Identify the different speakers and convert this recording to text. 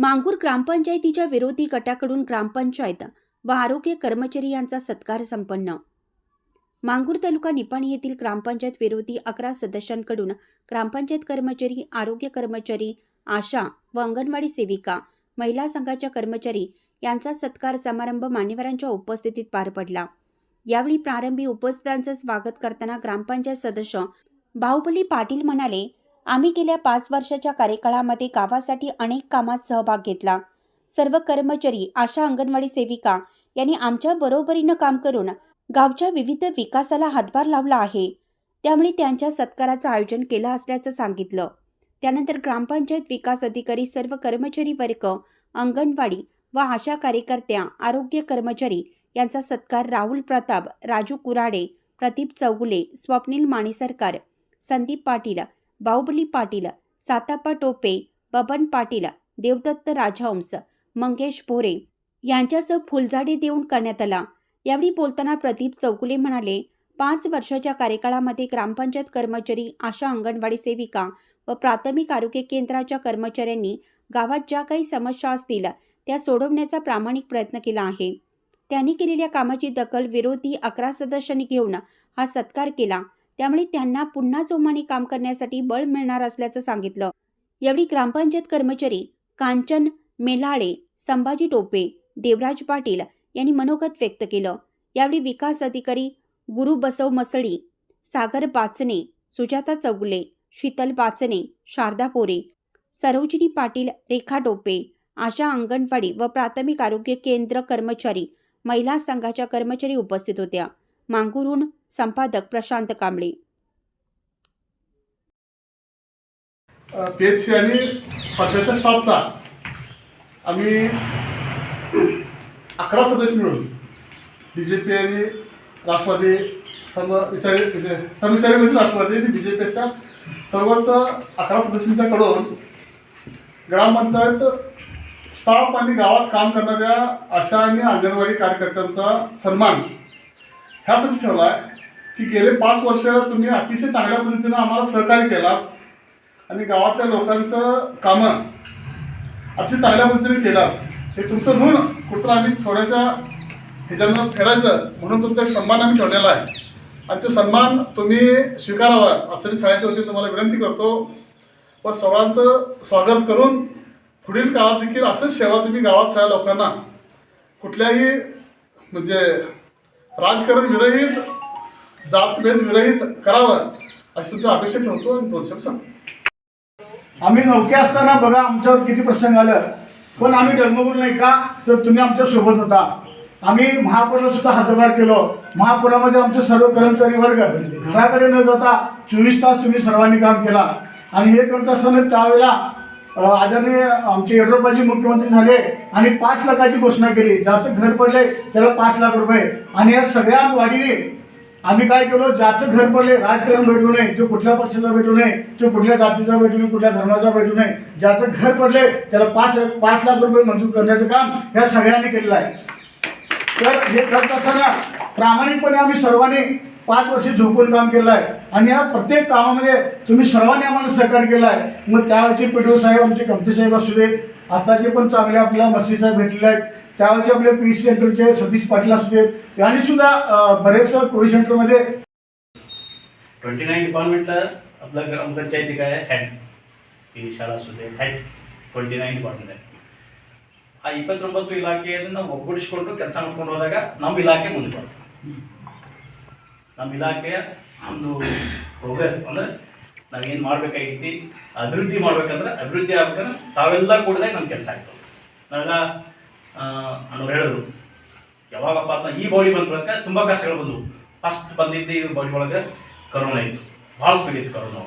Speaker 1: मांगूर ग्रामपंचायतीच्या विरोधी गटाकडून ग्रामपंचायत व आरोग्य कर्मचारी यांचा सत्कार संपन्न। मांगूर तालुका निपाणी येथील ग्रामपंचायत विरोधी 11 सदस्यांकडून ग्रामपंचायत कर्मचारी, आरोग्य कर्मचारी, आशा व अंगणवाडी सेविका, महिला संघाच्या कर्मचारी यांचा सत्कार समारंभ मान्यवरांच्या उपस्थितीत पार पडला। यावेळी प्रारंभी उपस्थितांचे स्वागत करताना ग्रामपंचायत सदस्य बाहुबली पाटील म्हणाले, आम्ही गेल्या 5 वर्षाच्या कार्यकाळामध्ये गावासाठी अनेक कामात सहभाग घेतला। सर्व कर्मचारी, आशा, अंगणवाडी सेविका यांनी आमच्या बरोबरीनं काम करून गावच्या विविध विकासाला हातभार लावला आहे। त्यामुळे त्यांच्या सत्काराचं आयोजन केलं असल्याचं सांगितलं। त्यानंतर ग्रामपंचायत विकास अधिकारी, सर्व कर्मचारी वर्ग, अंगणवाडी व आशा कार्यकर्त्या, आरोग्य कर्मचारी यांचा सत्कार राहुल प्रताप, राजू कुराडे, प्रदीप चौगुले, स्वप्नील मानेसरकर, संदीप पाटील, बाहुबली पाटील, साताप्पा टोपे, बबन पाटील, देवदत्त राजहंस, मंगेश भोरे यांच्यासह फुलझाडे देऊन करण्यात आला। यावेळी बोलताना प्रदीप चौगुले म्हणाले, 5 वर्षाच्या कार्यकाळामध्ये ग्रामपंचायत कर्मचारी, आशा, अंगणवाडी सेविका व प्राथमिक आरोग्य केंद्राच्या कर्मचाऱ्यांनी गावात ज्या काही समस्या असतील त्या सोडवण्याचा प्रामाणिक प्रयत्न केला आहे। त्यांनी केलेल्या कामाची दखल विरोधी 11 सदस्यांनी घेऊन हा सत्कार केला। त्यामुळे त्यांना पुन्हा जोमाने काम करण्यासाठी बळ मिळणार असल्याचं सांगितलं। यावेळी ग्रामपंचायत कर्मचारी कांचन मेलाळे, संभाजी टोपे, देवराज पाटील यांनी मनोगत व्यक्त केलं। यावेळी विकास अधिकारी गुरु बसव मसळी, सागर बाचने, सुजाता चौगुले, शीतल बाचने, शारदा पोरे, सरोजिनी पाटील, रेखा टोपे, आशा, अंगणवाडी व प्राथमिक आरोग्य केंद्र कर्मचारी, महिला संघाच्या कर्मचारी उपस्थित होत्या। मांगूरहून संपादक प्रशांत कांबळे।
Speaker 2: पीएचसी आणि पंचायत स्टाफचा आम्ही 11 सदस्य मिळून बीजेपी आणि राष्ट्रवादी समविचारी राष्ट्रवादी आणि बीजेपीच्या सर्वच 11 सदस्यांच्याकडून ग्रामपंचायत स्टाफ आणि गावात काम करणाऱ्या आशा आणि अंगणवाडी कार्यकर्त्यांचा सन्मान ह्यासाठी ठेवला आहे की गेले 5 वर्ष तुम्ही अतिशय चांगल्या पद्धतीनं आम्हाला सहकार्य केला आणि गावातल्या लोकांचं कामं अतिशय चांगल्या पद्धतीने केलं। हे तुमचं ऋण कुठं आम्ही थोड्याशा ह्याच्यानं फेडायचं म्हणून तुमचा एक सन्मान आम्ही ठेवलेला आहे आणि तो सन्मान तुम्ही स्वीकारावा असं मी सगळ्याच्या वतीने तुम्हाला विनंती करतो व सर्वांचं स्वागत करून पुढील काळात देखील असंच सेवा तुम्ही गावात सगळ्या लोकांना कुठल्याही म्हणजे राजकारण विरहित, जातभेद विरहित करावं अशी तुमची अपेक्षा ठेवतो आणि 2 शब्द सांगतो।
Speaker 3: आम्ही नौके असताना बघा आमच्यावर किती प्रसंग आलं, पण आम्ही डगमगलो नाही का, तर तुम्ही आमच्या सोबत होता। आम्ही महापूरला सुद्धा हातभार केलो। महापुरामध्ये आमचे सर्व कर्मचारी वर्ग घराकडे न जाता 24 तास तुम्ही सर्वांनी काम केला आणि हे करत असताना त्यावेळेला आदरणीय आमचे येड्रोबाजी मुख्यमंत्री झाले आणि 5 लाखाची घोषणा केली। ज्याचं घर पडले त्याला 5 लाख रुपये आणि या सगळ्या वाढीने आम्ही काय केलो, ज्याचं घर पडले राजकारण भेटू नये, जो कुठल्या पक्षाचा भेटू नये, जो कुठल्या जातीचा भेटू नये, कुठल्या धर्माचा भेटू नये, ज्याचं घर पडले त्याला 5 लाख रुपये मंजूर करण्याचं काम ह्या सगळ्यांनी केलेलं आहे। तर हे करत असताना प्रामाणिकपणे आम्ही सर्वांनी 5 वर्ष झोपून काम केलं आहे आणि या प्रत्येक कामामध्ये तुम्ही सर्वांनी आम्हाला सहकार्य केलं आहे। मग त्यावेळचे PDO साहेब, आमचे कमते साहेब असू दे, आताचे पण चांगले आपल्याला मस्ती साहेब भेटलेले आहेत, त्यावेळचे आपले पीसी सेंटरचे सतीश पाटील असू देत, यांनी सुद्धा बरेच कोविड सेंटरमध्ये
Speaker 4: 29 डिपार्टमेंटला आपला ग्रामपंचायती काय हेड ಈ ಶಾಲಾ ಸುದ್ದಿ ಹೆಡ್ 29 ಡಿಪಾರ್ಟ್ಮೆಂಟ್ ಇದೆ। ಆ 29 ಇಲಾಖೆಯನ್ನು ಒಗ್ಗೂಡಿಸಿಕೊಂಡು ಕೆಲಸ ಮಾಡ್ಕೊಂಡು ಹೋದಾಗ ನಮ್ಮ ಇಲಾಖೆ ಮುಂದೆ ಬರುತ್ತೆ। ನಮ್ಮ ಇಲಾಖೆಯ ಒಂದು ಪ್ರೋಗ್ರೆಸ್ ಅಂದರೆ ನಾವೇನು ಮಾಡಬೇಕಾಗೈತಿ, ಅಭಿವೃದ್ಧಿ ಮಾಡ್ಬೇಕಂದ್ರೆ ಅಭಿವೃದ್ಧಿ ಆಗ್ಬೇಕಂದ್ರೆ ತಾವೆಲ್ಲ ಕೂಡಿದಾಗ ನಮ್ಮ ಕೆಲಸ ಆಗ್ತದೆ। ನಾವೆಲ್ಲ ಅನ್ನೋರು ಹೇಳಿದ್ರು ಯಾವಾಗಪ್ಪ ಅಂತ ಈ ಬಾಡಿ ಬಂದ್ಬೇಕಾದ್ರೆ ತುಂಬ ಕಷ್ಟಗಳು ಬಂದವು। ಫಸ್ಟ್ ಬಂದಿದ್ದು ಈ ಬಾಡಿ ಒಳಗೆ ಕರೋನಾ ಇತ್ತು, ಭಾಳ ಸ್ಪೀಡ್ ಇತ್ತು ಕರೋನಾ.